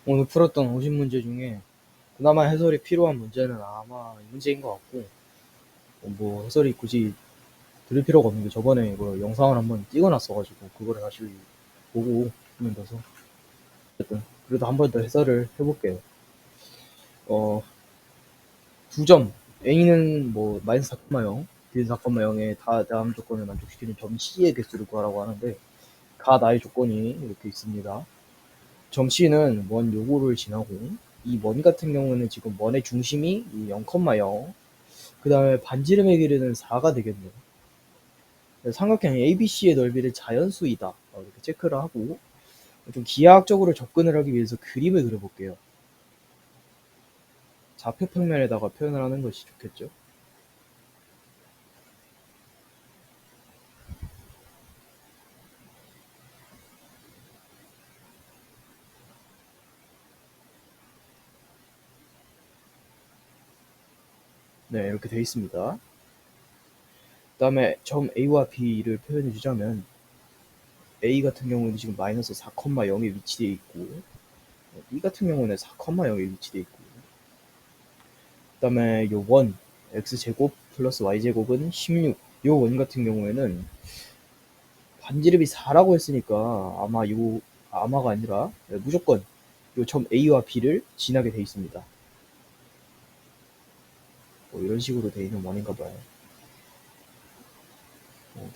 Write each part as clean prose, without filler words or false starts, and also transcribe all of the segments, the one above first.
오늘 풀었던 오십 문제 중에 그나마 해설이 필요한 문제는 아마 이 문제인 것 같고, 뭐 해설이 굳이 들을 필요가 없는 게 저번에 이거 영상을 한번 찍어놨어가지고 그거를 다시 보고 하면 돼서 어쨌든 그래도 한 번 더 해설을 해볼게요. 어, 2점 A는 뭐 마이너스 4,0, B는 4,0의 다음 조건을 만족시키는 점 C의 개수를 구하라고 하는데 가 나의 조건이 이렇게 있습니다. 점 C는 원 요거를 지나고 이 원 같은 경우는 지금 원의 중심이 이 0,0, 그 다음에 반지름의 길이는 4가 되겠네요. 삼각형 ABC의 넓이를 자연수이다 이렇게 체크를 하고 좀 기하학적으로 접근을 하기 위해서 그림을 그려볼게요. 좌표 평면에다가 표현을 하는 것이 좋겠죠. 네, 이렇게 되어 있습니다. 그 다음에 점 A와 B를 표현해 주자면 A 같은 경우는 지금 마이너스 4,0에 위치되어 있고 B 같은 경우는 4,0에 위치되어 있고 그 다음에 요 원 x제곱 플러스 y제곱은 16. 요 원 같은 경우에는 반지름이 4라고 했으니까 아마가 아니라 무조건 요 점 A와 B를 지나게 돼 있습니다. 뭐 이런 식으로 돼 있는 원인가 봐요.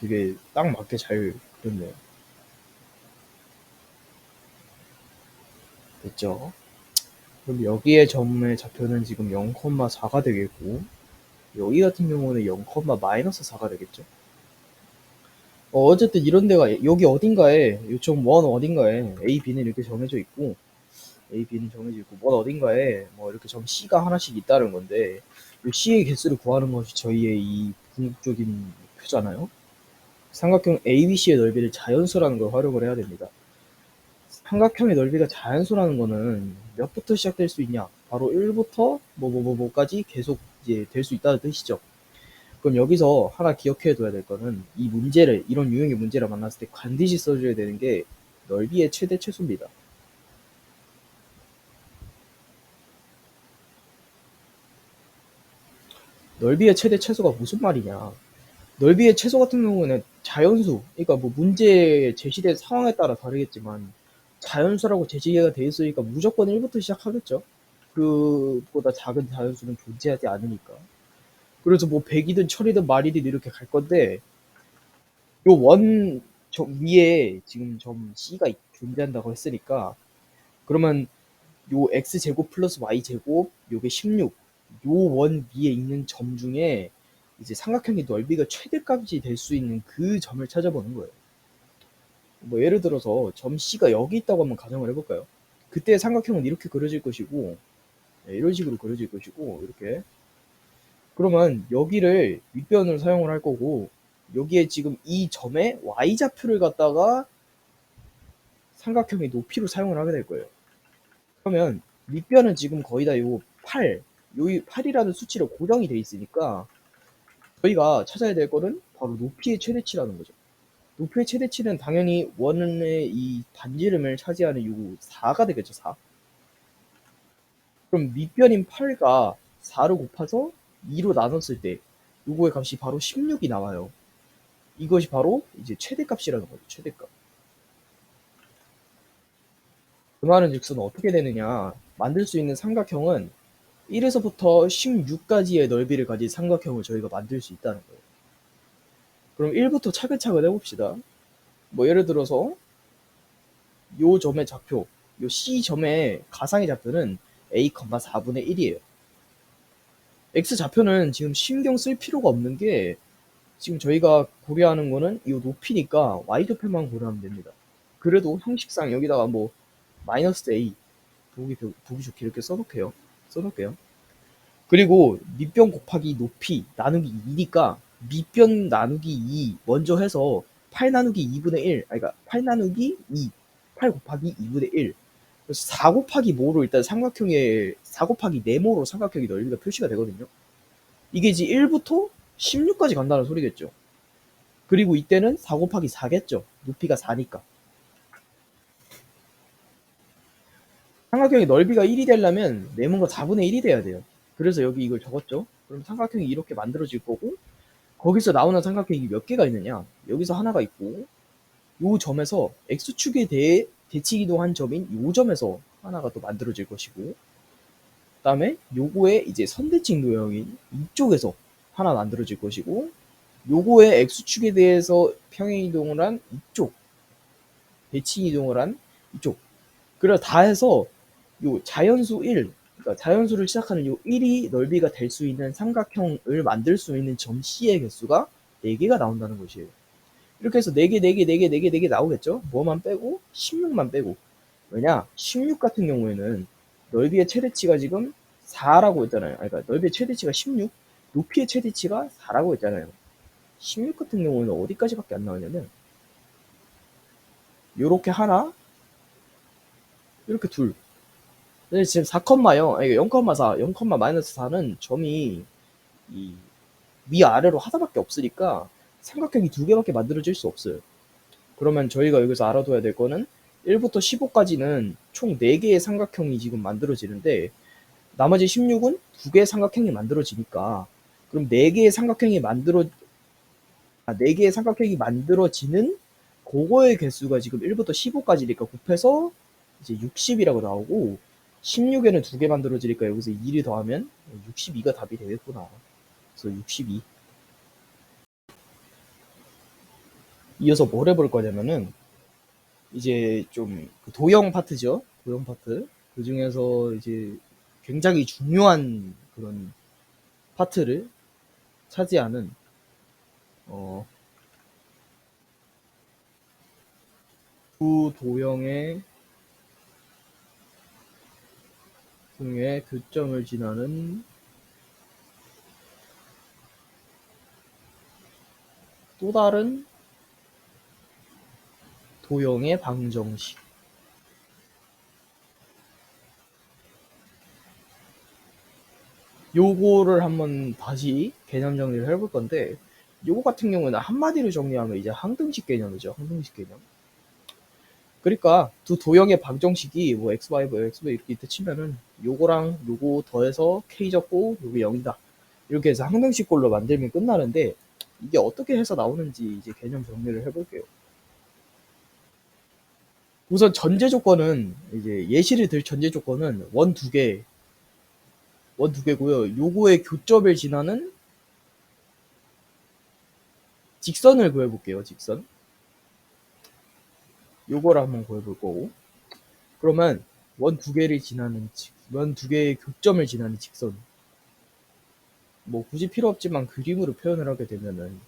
되게 딱 맞게 잘 그렸네요. 됐죠? 그럼 여기에 점의 좌표는 지금 0,4가 되겠고 여기 같은 경우는 0, 마이너스 4가 되겠죠? 어쨌든 이런 데가 여기 어딘가에 요점 원 어딘가에 A, B는 이렇게 정해져 있고 A, B는 정해져 있고 원 어딘가에 뭐 이렇게 점 C가 하나씩 있다는 건데 이 C의 개수를 구하는 것이 저희의 이 궁극적인 목표잖아요. 삼각형 ABC의 넓이를 자연수라는 걸 활용을 해야 됩니다. 삼각형의 넓이가 자연수라는 거는 몇부터 시작될 수 있냐? 바로 1부터 뭐까지 계속 이제 될 수 있다는 뜻이죠. 그럼 여기서 하나 기억해 둬야 될 거는 이 문제를 이런 유형의 문제를 만났을 때 반드시 써줘야 되는 게 넓이의 최대 최소입니다. 넓이의 최대 최소가 무슨 말이냐? 넓이의 최소 같은 경우는 자연수, 그러니까 뭐 문제 제시된 상황에 따라 다르겠지만 자연수라고 제시가 돼 있으니까 무조건 1부터 시작하겠죠. 그보다 작은 자연수는 존재하지 않으니까. 그래서 뭐 100이든 1000이든 말이든 이렇게 갈 건데 요 원 위에 지금 점 C가 존재한다고 했으니까 그러면 요 x제곱 플러스 y제곱 요게 16 요 원 위에 있는 점 중에 이제 삼각형의 넓이가 최대값이 될 수 있는 그 점을 찾아보는 거예요. 뭐 예를 들어서 점 C가 여기 있다고 한번 가정을 해볼까요? 그때 삼각형은 이렇게 그려질 것이고 네, 이런 식으로 그려질 것이고 이렇게 그러면 여기를 윗변으로 사용을 할 거고 여기에 지금 이 점에 y좌표를 갖다가 삼각형의 높이로 사용을 하게 될 거예요. 그러면 밑변은 지금 거의 다 요 8, 요 8이라는 수치로 고정이 돼 있으니까 저희가 찾아야 될 거는 바로 높이의 최대치라는 거죠. 높이의 최대치는 당연히 원의 이 반지름을 차지하는 요 4가 되겠죠, 4. 그럼 밑변인 8과 4를 곱해서 2로 나눴을 때 요거의 값이 바로 16이 나와요. 이것이 바로 이제 최대값이라는 거죠, 최대값. 그 말은 즉슨 어떻게 되느냐. 만들 수 있는 삼각형은 1에서부터 16까지의 넓이를 가진 삼각형을 저희가 만들 수 있다는 거예요. 그럼 1부터 차근차근 해봅시다. 뭐 예를 들어서 요 점의 좌표, 요 C점의 가상의 좌표는 A, 4분의 1이에요. X좌표는 지금 신경 쓸 필요가 없는 게 지금 저희가 고려하는 거는 이 높이니까 Y좌표만 고려하면 됩니다. 그래도 형식상 여기다가 뭐 마이너스 A 보기 좋게 이렇게 써놓을게요. 그리고 밑변 곱하기 높이 나누기 2니까 밑변 나누기 2 먼저 해서 8 나누기 2분의 1, 그러니까 8 나누기 2, 8 곱하기 2분의 1. 그래서 4 곱하기 모로 일단 삼각형의 4 곱하기 네모로 삼각형의 넓이가 표시가 되거든요. 이게 이제 1부터 16까지 간다는 소리겠죠. 그리고 이때는 4 곱하기 4겠죠. 높이가 4니까. 삼각형의 넓이가 1이 되려면 네모가 4분의 1이 돼야 돼요. 그래서 여기 이걸 적었죠. 그럼 삼각형이 이렇게 만들어질 거고, 거기서 나오는 삼각형이 몇 개가 있느냐? 여기서 하나가 있고, 요 점에서 x축에 대해 대칭이동한 점인 요 점에서 하나가 또 만들어질 것이고, 그다음에 요거에 이제 선대칭 도형인 이쪽에서 하나 만들어질 것이고, 요거의 x축에 대해서 평행이동을 한 이쪽, 대칭이동을 한 이쪽. 그래서 다 해서 요 자연수 1, 그러니까 자연수를 시작하는 요 1이 넓이가 될 수 있는 삼각형을 만들 수 있는 점 C의 개수가 4개가 나온다는 것이에요. 이렇게 해서 4개, 4개, 4개, 4개, 4개 나오겠죠? 뭐만 빼고? 16만 빼고. 왜냐? 16 같은 경우에는 넓이의 최대치가 지금 4라고 했잖아요. 그러니까 넓이의 최대치가 16, 높이의 최대치가 4라고 했잖아요. 16 같은 경우에는 어디까지밖에 안 나오냐면 요렇게 하나, 이렇게 둘. 근데 지금 4,0, 0,4, 0, 마이너스 4는 점이 이 위아래로 하나밖에 없으니까 삼각형이 2개밖에 만들어질 수 없어요. 그러면 저희가 여기서 알아둬야 될 거는 1부터 15까지는 총 4개의 삼각형이 지금 만들어지는데 나머지 16은 2개의 삼각형이 만들어지니까 그럼 4개의 삼각형이 만들어지는 그거의 개수가 지금 1부터 15까지니까 곱해서 이제 60이라고 나오고 16에는 2개 만들어지니까 여기서 1이 더하면 62가 답이 되겠구나. 그래서 62. 이어서 뭘 해볼 거냐면은 이제 좀 그 도형 파트죠. 도형 파트. 그 중에서 이제 굉장히 중요한 그런 파트를 차지하는 두 도형의 중에 교점을 지나는 또 다른 도형의 방정식. 요거를 한번 다시 개념 정리를 해볼 건데, 요거 같은 경우는 한마디로 정리하면 이제 항등식 개념이죠. 항등식 개념. 그러니까 두 도형의 방정식이 뭐 xy, 뭐 xy 이렇게 치면은 요거랑 요거 더해서 k 적고 요게 0이다. 이렇게 해서 항등식꼴로 만들면 끝나는데 이게 어떻게 해서 나오는지 이제 개념 정리를 해볼게요. 우선 전제 조건은 이제 예시를 들 전제 조건은 원 두 개고요. 요거의 교점을 지나는 직선을 구해볼게요. 직선. 요거를 한번 구해볼 거고. 그러면 원 두 개를 지나는 원 두 개의 교점을 지나는 직선. 뭐 굳이 필요 없지만 그림으로 표현을 하게 되면은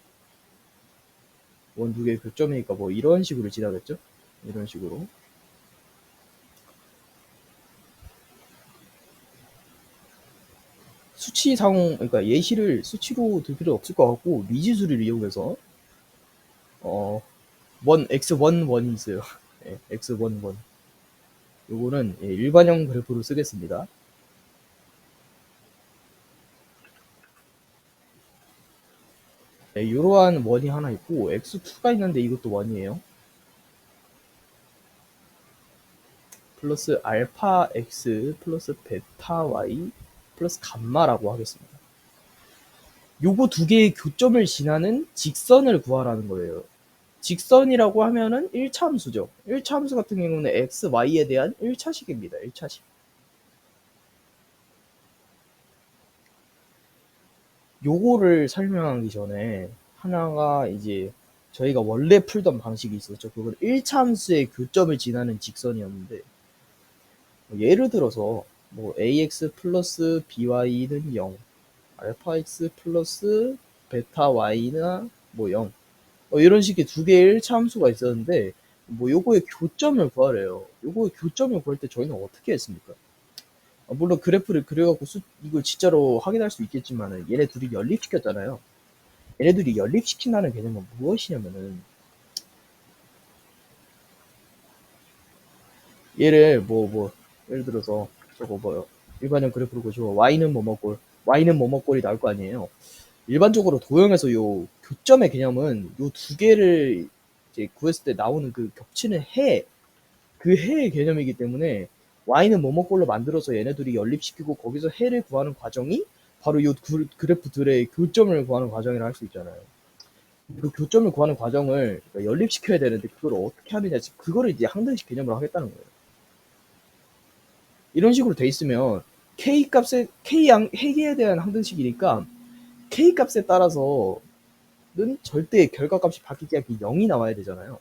원 두 개의 교점이니까 뭐 이런 식으로 지나겠죠? 이런 식으로. 수치상, 그러니까 예시를 수치로 들 필요 없을 것 같고 미지수를 이용해서 x11이 있어요. 네, x11. 요거는 일반형 그래프로 쓰겠습니다. 네, 이러한 원이 하나 있고 x2가 있는데 이것도 원이에요. 플러스 알파 x 플러스 베타 y 플러스 감마라고 하겠습니다. 요거 두 개의 교점을 지나는 직선을 구하라는 거예요. 직선이라고 하면은 1차 함수죠. 1차 함수 같은 경우는 x, y에 대한 1차식입니다. 1차식. 요거를 설명하기 전에 하나가 이제 저희가 원래 풀던 방식이 있었죠. 그건 1차 함수의 교점을 지나는 직선이었는데 예를 들어서 뭐 ax 플러스 by는 0, 알파 x 플러스 베타 y나 뭐 0, 이런 식의 두 개의 1차 함수가 있었는데 뭐 요거의 교점을 구하래요. 요거의 교점을 구할 때 저희는 어떻게 했습니까? 물론 그래프를 그려갖고 이걸 진짜로 확인할 수 있겠지만 얘네 둘이 연립시켰잖아요. 얘네들이 연립시킨다는 개념은 무엇이냐면은 얘를 예를 들어서 저거 뭐요 일반형 그래프로 보시고 y는 뭐뭐꼴이 나올 거 아니에요. 일반적으로 도형에서 요 교점의 개념은 요 두 개를 이제 구했을 때 나오는 그 겹치는 해, 그 해의 개념이기 때문에 y는 뭐뭐꼴로 만들어서 얘네들이 연립시키고 거기서 해를 구하는 과정이 바로 이 그래프들의 교점을 구하는 과정이라 할 수 있잖아요. 그 교점을 구하는 과정을 연립시켜야 되는데 그걸 어떻게 하느냐, 그거를 이제 항등식 개념으로 하겠다는 거예요. 이런 식으로 돼 있으면 k 값에 핵에 대한 항등식이니까 k 값에 따라서는 절대 결과값이 바뀌지 않게 0이 나와야 되잖아요.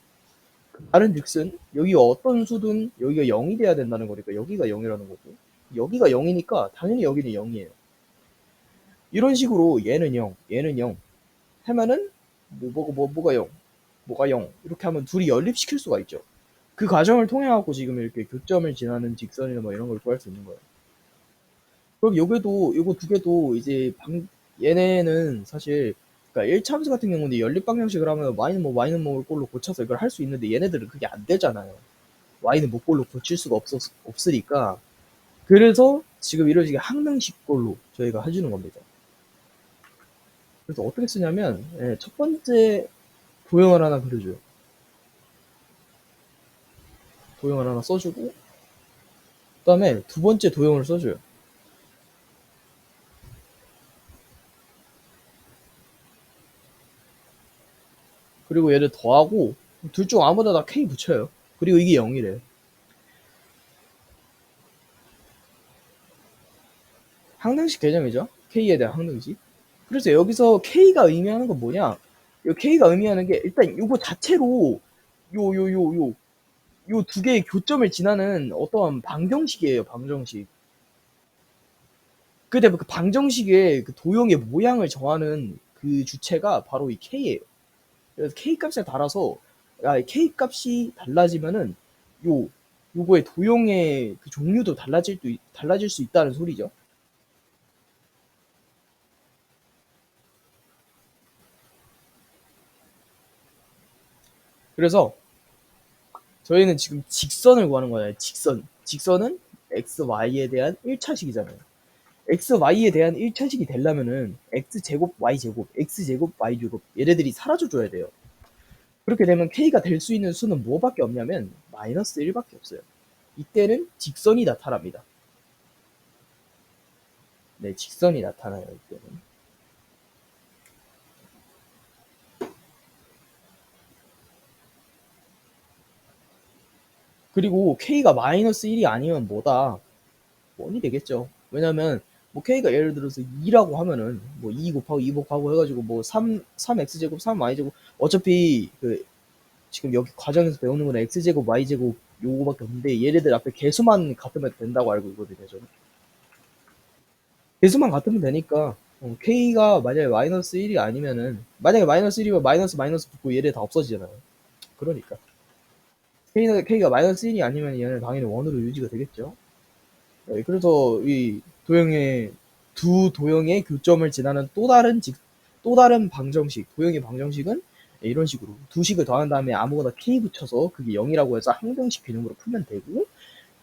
다른 즉슨 여기가 어떤 수든 여기가 0이 돼야 된다는 거니까 여기가 0이라는 거고, 여기가 0이니까 당연히 여기는 0이에요. 이런 식으로 얘는 0, 얘는 0 하면은 뭐가 0, 뭐가 0 이렇게 하면 둘이 연립시킬 수가 있죠. 그 과정을 통해 갖고 지금 이렇게 교점을 지나는 직선이나 뭐 이런 걸 구할 수 있는 거예요. 그럼 요거 두 개도 이제 얘네는 사실 그러니까 1차함수 같은 경우는 연립 방정식을 하면 y는 뭐 꼴로 고쳐서 이걸 할 수 있는데 얘네들은 그게 안 되잖아요. y는 뭐 꼴로 고칠 수가 없으니까. 그래서 지금 이런 식의 항등식 꼴로 저희가 해주는 겁니다. 그래서 어떻게 쓰냐면 첫 번째 도형을 하나 그려줘요. 도형을 하나 써주고 그 다음에 두 번째 도형을 써줘요. 그리고 얘를 더하고 둘 중 아무나 다 k 붙여요. 그리고 이게 0이래. 항등식 개념이죠. k에 대한 항등식. 그래서 여기서 k가 의미하는 건 뭐냐? 이 k가 의미하는 게 일단 이거 자체로 요 두 개의 교점을 지나는 어떠한 방정식이에요. 방정식. 근데 그 방정식의 그 도형의 모양을 정하는 그 주체가 바로 이 k예요. 그래서 k 값에 따라서 k 값이 달라지면은 요거의 도형의 그 종류도 달라질 수 있다는 소리죠. 그래서 저희는 지금 직선을 구하는 거잖아요. 직선은 x, y에 대한 1차식이잖아요. x, y에 대한 1차식이 되려면은 x제곱, y제곱, x제곱, y제곱 얘네들이 사라져줘야 돼요. 그렇게 되면 k가 될 수 있는 수는 뭐밖에 없냐면 마이너스 1밖에 없어요. 이때는 직선이 나타납니다. 네, 직선이 나타나요. 이때는. 그리고 k가 마이너스 1이 아니면 뭐다? 1이 되겠죠. 왜냐면 뭐 k가 예를 들어서 2라고 하면은 뭐 2 곱하고 2 곱하고 해가지고 뭐 3x제곱 3y제곱 어차피 그 지금 여기 과정에서 배우는 건 x제곱 y제곱 요거밖에 없는데 얘네들 앞에 개수만 같으면 된다고 알고 있거든요. 저는 개수만 같으면 되니까 k가 만약에 마이너스 1이 아니면은 만약에 마이너스 1이면 마이너스 붙고 얘네 다 없어지잖아요. 그러니까 k가 마이너스 1이 아니면 얘는 당연히 1으로 유지가 되겠죠. 네, 그래서 이 두 도형의 교점을 지나는 또 다른 방정식, 도형의 방정식은 이런 식으로 두 식을 더한 다음에 아무거나 k 붙여서 그게 0이라고 해서 항등식 개념으로 풀면 되고,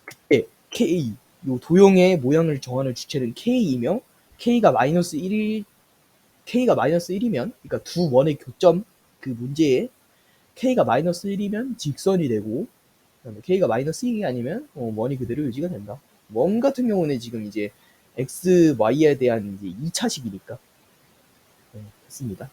그때 k, 요 도형의 모양을 정하는 주체는 k이며 k가 마이너스 1이면 그러니까 두 원의 교점 그 문제에 k가 마이너스 1이면 직선이 되고, 그다음에 k가 마이너스 2이 아니면 원이 그대로 유지가 된다. 원 같은 경우는 지금 이제 x, y에 대한 이제 2차식이니까 됐습니다.